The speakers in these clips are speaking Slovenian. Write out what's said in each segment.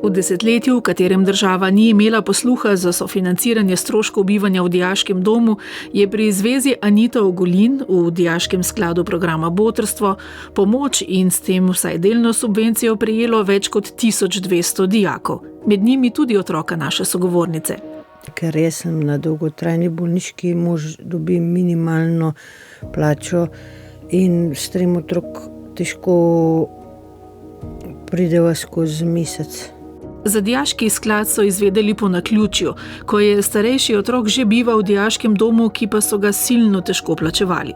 V desetletju, v katerem država ni imela posluha za sofinanciranje stroškov bivanja v dijaškem domu, je pri Zvezi Anita Ogulin v dijaškem skladu programa Botrstvo pomoč in s tem vsaj delno subvencijo prejelo več kot 1200 dijakov, med njimi tudi otroka naše sogovornice. Ker jaz sem na dolgotrajni bolniški, mož dobi minimalno plačo in s 3 otrok težko prideva skozi mesec. Za dijaški sklad so izvedeli po naključju, ko je starejši otrok že bival v dijaškem domu, ki pa so ga silno težko plačevali.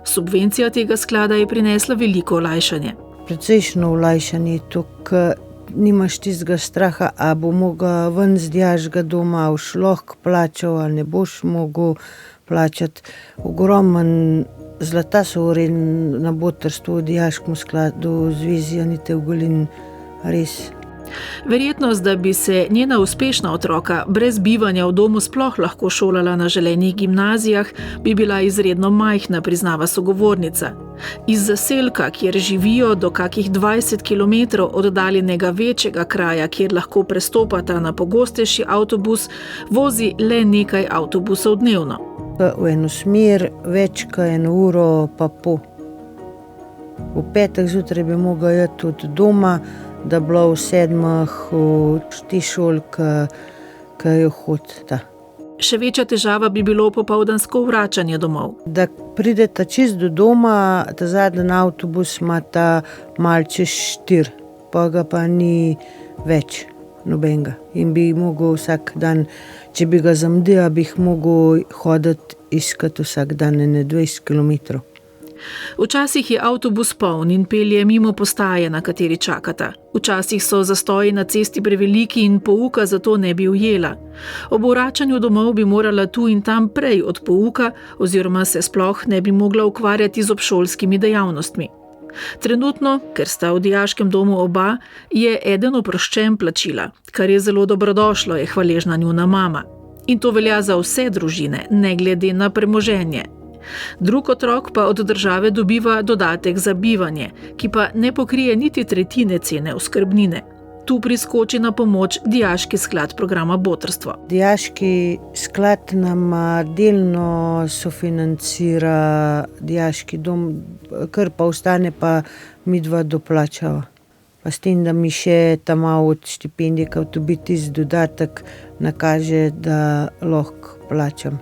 Subvencija tega sklada je prinesla veliko olajšanje. Precejšno olajšanje, to, ker nimaš tistega straha, a bo mogel ven z dijaškega doma, boš lahko plačal, ali ne boš mogel plačati. Ogromen zlata so vreden na Botrstvu v dijaškem skladu Zvezi Anite Ogulin, res. Verjetnost, da bi se njena uspešna otroka brez bivanja v domu sploh lahko šolala na želenih gimnazijah, bi bila izredno majhna, priznava sogovornica. Iz zaselka, kjer živijo, do kakih 20 kilometrov oddaljenega večjega kraja, kjer lahko prestopata na pogostejši avtobus, vozi le nekaj avtobusov dnevno. V eno smer več kot 1 uro pa pol. V petek zjutraj bi mogel iti od doma, da bila v 7 v ti šoli, ki jo hodita. Še večja težava bi bilo popoldansko vračanje domov. Da prideta čist do doma, ta zadnji avtobus imata malo čez 4, pa ga pa ni več nobenega. In bi mogel vsak dan, če bi ga zamudila, bi jih mogel hoditi iskati vsak dan 20 kilometrov. Včasih je avtobus poln in pelje mimo postaje, na kateri čakata. Včasih so zastoji na cesti preveliki in pouka zato ne bi ujela. Ob vračanju domov bi morala tu in tam prej od pouka oziroma se sploh ne bi mogla ukvarjati z obšolskimi dejavnostmi. Trenutno, ker sta v dijaškem domu oba, je eden oproščen plačila, kar je zelo dobrodošlo, je hvaležna njuna mama. In to velja za vse družine, ne glede na premoženje. Drug otrok pa od države dobiva dodatek za bivanje, ki pa ne pokrije niti tretjine cene oskrbnine. Tu priskoči na pomoč dijaški sklad programa Botrstvo. Dijaški sklad nam delno sofinancira dijaški dom, kar pa ostane, pa midva doplačava. Pa s tem, da mi še tam od štipendije, kot dobi tisti dodatek, nakaže, da lahko plačam.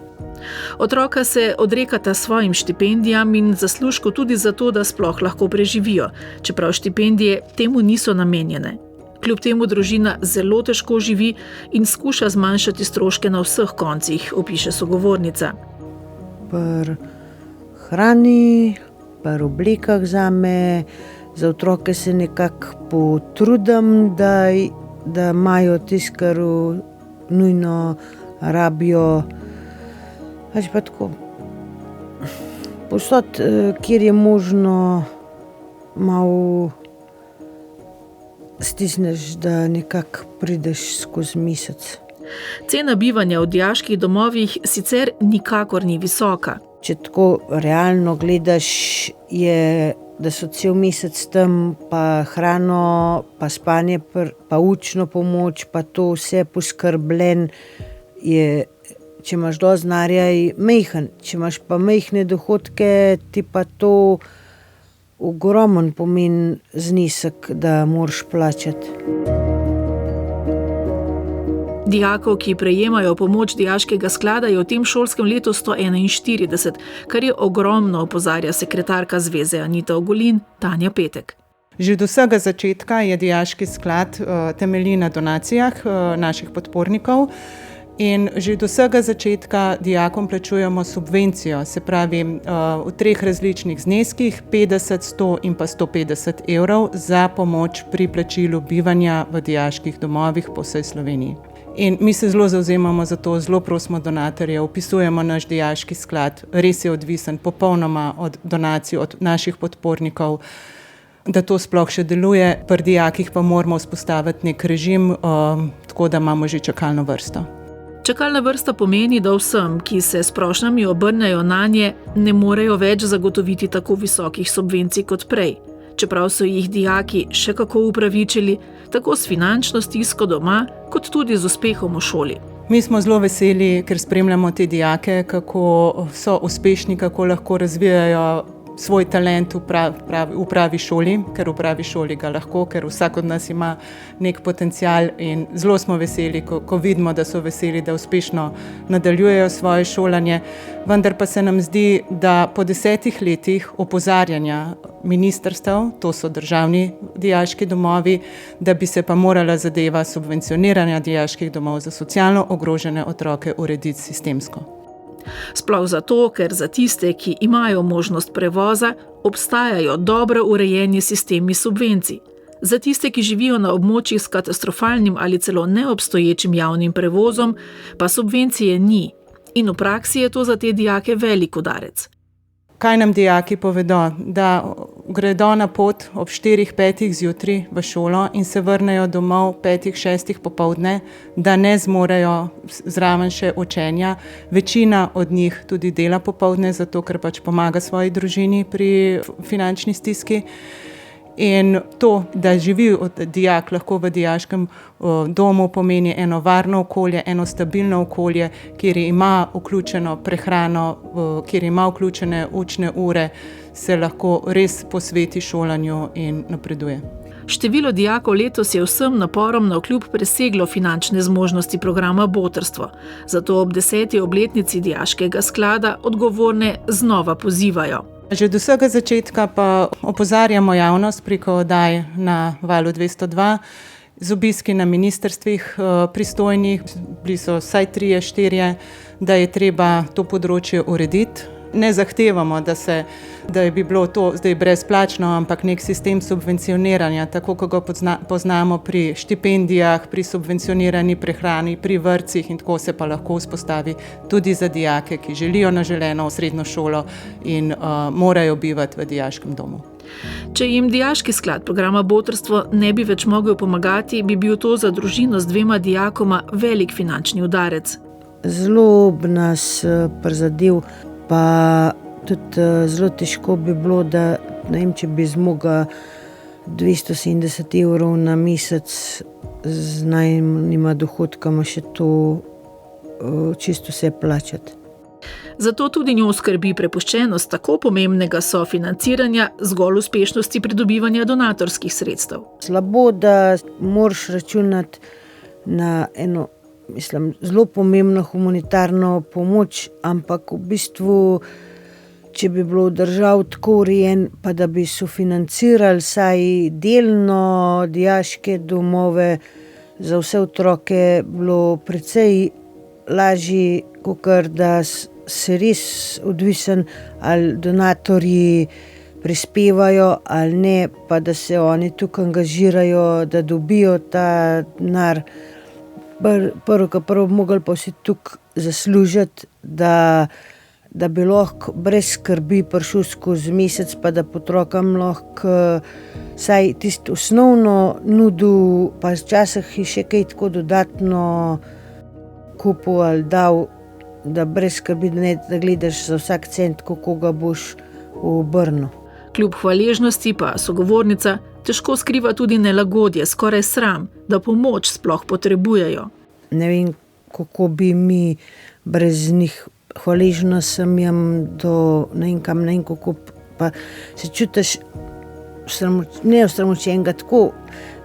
Otroka se odrekata svojim štipendijam in zaslužku tudi zato, da sploh lahko preživijo, čeprav štipendije temu niso namenjene. Kljub temu družina zelo težko živi in skuša zmanjšati stroške na vseh koncih, opiše sogovornica. Pri hrani, pri oblekah zame, za otroke se nekako potrudim, da imajo tisto, kar nujno rabijo. Pač pa tako. Povsod, kjer je možno, malo stisneš, da nekako prideš skozi mesec. Cena bivanja v dijaških domovih sicer nikakor ni visoka. Če tako realno gledaš, je, da so cel mesec tam, pa hrano, pa spanje, pa učno pomoč, pa to vse poskrbljen, je, če imaš dosti denarja, je majhen. Če imaš pa majhne dohodke, ti pa to ogromen pomeni znesek, da moraš plačati. Dijakov, ki prejemajo pomoč dijaškega sklada, je v tem šolskem letu 141, kar je ogromno, opozarja sekretarka Zveze Anita Ogulin, Tanja Petek. Že do vsega začetka je dijaški sklad temelji na donacijah naših podpornikov in že do vsega začetka dijakom plačujemo subvencijo, se pravi v 3 različnih zneskih, 50, 100 in pa 150 evrov za pomoč pri plačilu bivanja v dijaških domovih po vsej Sloveniji. In mi se zelo zavzemamo za to, zelo prosimo donatorje, opisujemo naš dijaški sklad, res je odvisen popolnoma od donacij, od naših podpornikov, da to sploh še deluje. Pri dijakih pa moramo vzpostaviti nek režim, tako da imamo že čakalno vrsto. Čakalna vrsta pomeni, da vsem, ki se s prošnjami obrnejo nanje, ne morejo več zagotoviti tako visokih subvencij kot prej. Čeprav so jih dijaki še kako upravičili, tako s finančno stisko doma, kot tudi z uspehom v šoli. Mi smo zelo veseli, ker spremljamo te dijake, kako so uspešni, kako lahko razvijajo svoj talent v pravi šoli, ker v pravi šoli ga lahko, ker vsak od nas ima nek potencial in zelo smo veseli, ko vidimo, da so veseli, da uspešno nadaljujejo svoje šolanje. Vendar pa se nam zdi, da po 10 letih opozarjanja ministrstev, to so državni dijaški domovi, da bi se pa morala zadeva subvencioniranja dijaških domov za socialno ogrožene otroke urediti sistemsko. Sploh zato, ker za tiste, ki imajo možnost prevoza, obstajajo dobro urejeni sistemi subvencij. Za tiste, ki živijo na območjih s katastrofalnim ali celo neobstoječim javnim prevozom, pa subvencije ni. In v praksi je to za te dijake velik udarec. Kaj nam dijaki povedo? Da gredo na pot ob 4-5 zjutraj v šolo in se vrnejo domov 5-6 popoldne, da ne zmorejo zraven še učenja. Večina od njih tudi dela popoldne, zato ker pač pomaga svoji družini pri finančni stiski. In to, da živi dijak lahko v dijaškem domu, pomeni eno varno okolje, eno stabilno okolje, kjer ima vključeno prehrano, kjer ima vključene učne ure, se lahko res posveti šolanju in napreduje. Število dijakov letos je vsem naporom navkljub preseglo finančne zmožnosti programa Botrstvo. Zato ob 10. obletnici dijaškega sklada odgovorne znova pozivajo. Že od vsega začetka pa opozarjamo javnost preko oddaj na Valu 202 z obiski na ministrstvih pristojnih, bili so vsaj 3-4, da je treba to področje urediti. Ne zahtevamo, da bi bilo to zdaj brezplačno, ampak nek sistem subvencioniranja, tako kot ga poznamo pri štipendijah, pri subvencionirani prehrani, pri vrtcih in tako se pa lahko vzpostavi tudi za dijake, ki želijo na želeno srednjo šolo in morajo bivati v dijaškem domu. Če jim dijaški sklad programa Botrstvo ne bi več mogel pomagati, bi bil to za družino z 2 dijakoma velik finančni udarec. Zelo bi nas prizadel, pa tudi zelo težko bi bilo, da ne vem, če bi zmogla 270 evrov na mesec z najmanjima dohodkama še to čisto vse plačati. Zato tudi njo skrbi prepuščenost tako pomembnega sofinanciranja zgolj uspešnosti pridobivanja donatorskih sredstev. Slabo, da moraš računati na eno zelo pomembno humanitarno pomoč, ampak v bistvu, če bi bilo držav tako urejen, pa da bi sofinancirali saj delno dijaške domove za vse otroke, bilo precej lažje, kakor da se res odvisen, ali donatorji prispevajo ali ne, pa da se oni tukaj angažirajo, da dobijo ta denar. Prvo mogli pa vsi tukaj zaslužiti, da bi lahko brez skrbi prišel skozi mesec, pa da otrokom lahko saj tisto osnovno nudil, pa včasih je še kaj tako dodatno kupil ali dal, da brez skrbi, da gledaš za vsak cent, kako ga boš obrnil. Kljub hvaležnosti pa sogovornica težko skriva tudi nelagodje, skoraj sram, da pomoč sploh potrebujejo. Ne vem, kako bi mi brez njih, hvaležna sem jim do ne vem kako, pa se čutiš osramočenega tako,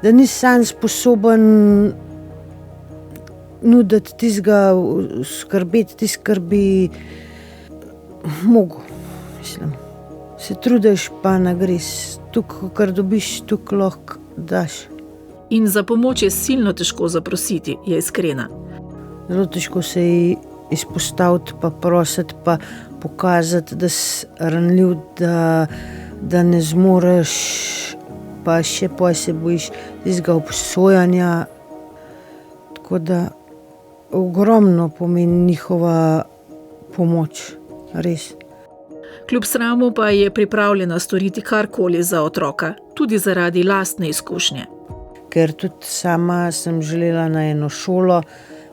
da nisi sam sposoben nuditi tistega, skrbeti tisto, kar bi mogel, Se trudiš, pa ne greš. Tukaj, kar dobiš, tukaj lahko daš. In za pomoč je silno težko zaprositi, je iskrena. Zelo težko se ji izpostaviti, pa prositi, pa pokazati, da si ranljiv, da ne zmoreš, pa še pa se bojiš tistega obsojanja. Tako da ogromno pomeni njihova pomoč, res. Kljub sramu pa je pripravljena storiti karkoli za otroka, tudi zaradi lastne izkušnje. Ker tudi sama sem želela na eno šolo,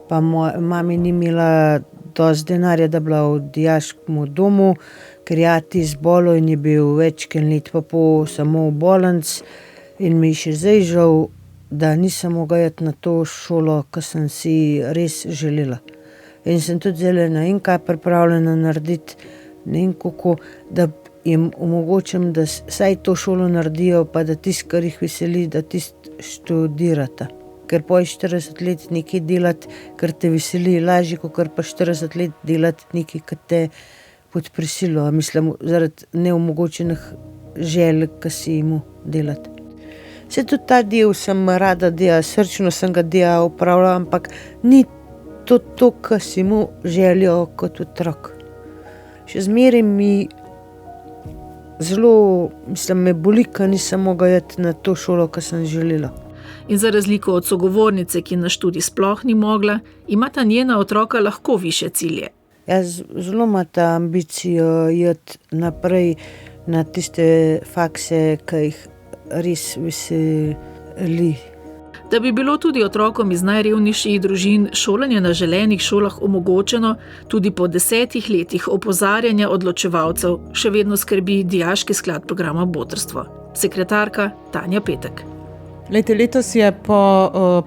pa mami ni imela dosti denarja, da bila v dijaškem domu, ker je ati zbolel in je bil več let pa pol samo v bolnici in mi je še zdaj žal, da nisem mogla iti na to šolo, ki sem si res želela. In sem tudi zdaj ne vem kaj pripravljena narediti, ne vem kako, da jim omogočim, da vsaj to šolo naredijo, pa da tisto, kar jih veseli, da tisto študirata. Ker po 40 let nekaj delati, kar te veseli, lažje, kot pa 40 let delati nekaj, kar te pod prisilo. Mislim, zaradi neomogočenih želj, ki si jim delati. Vse tudi ta del sem rada delala, srčno sem ga delala, opravljala, ampak ni to, kar si mu želijo kot otrok. Še zmeraj mi zelo, me boli, ker nisem mogla iti na to šolo, kar sem želela. In za razliko od sogovornice, ki na študij sploh ni mogla, imata njena otroka lahko višje cilje. Jaz zelo imata ambicijo iti naprej na tiste fakse, ki jih res veseli. Da bi bilo tudi otrokom iz najrevnejših družin šolanje na želenih šolah omogočeno, tudi po 10 letih opozarjanja odločevalcev še vedno skrbi Dijaški sklad programa Botrstvo. Sekretarka Tanja Petek. Letos je po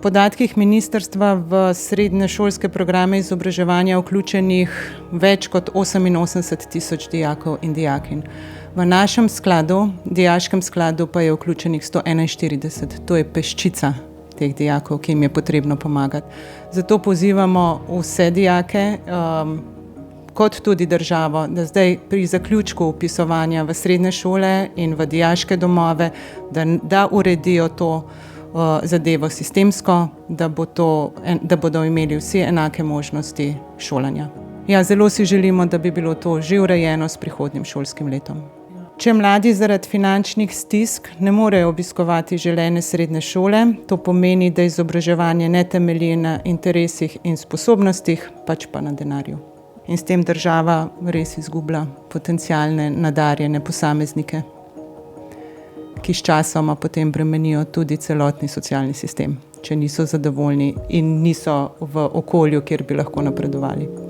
podatkih ministrstva v srednje šolske programe izobraževanja vključenih več kot 88.000 dijakov in dijakinj. V našem skladu, Dijaškem skladu, pa je vključenih 141, to je peščica teh dijakov, ki jim je potrebno pomagati. Zato pozivamo vse dijake, kot tudi državo, da zdaj pri zaključku vpisovanja v srednje šole in v dijaške domove, da uredijo to zadevo sistemsko, da bodo imeli vsi enake možnosti šolanja. Ja, zelo si želimo, da bi bilo to že urejeno s prihodnjim šolskim letom. Če mladi zaradi finančnih stisk ne morejo obiskovati želene srednje šole, to pomeni, da izobraževanje ne temelji na interesih in sposobnostih, pač pa na denarju. In s tem država res izgublja potencialne nadarjene posameznike, ki sčasoma potem bremenijo tudi celotni socialni sistem, če niso zadovoljni in niso v okolju, kjer bi lahko napredovali.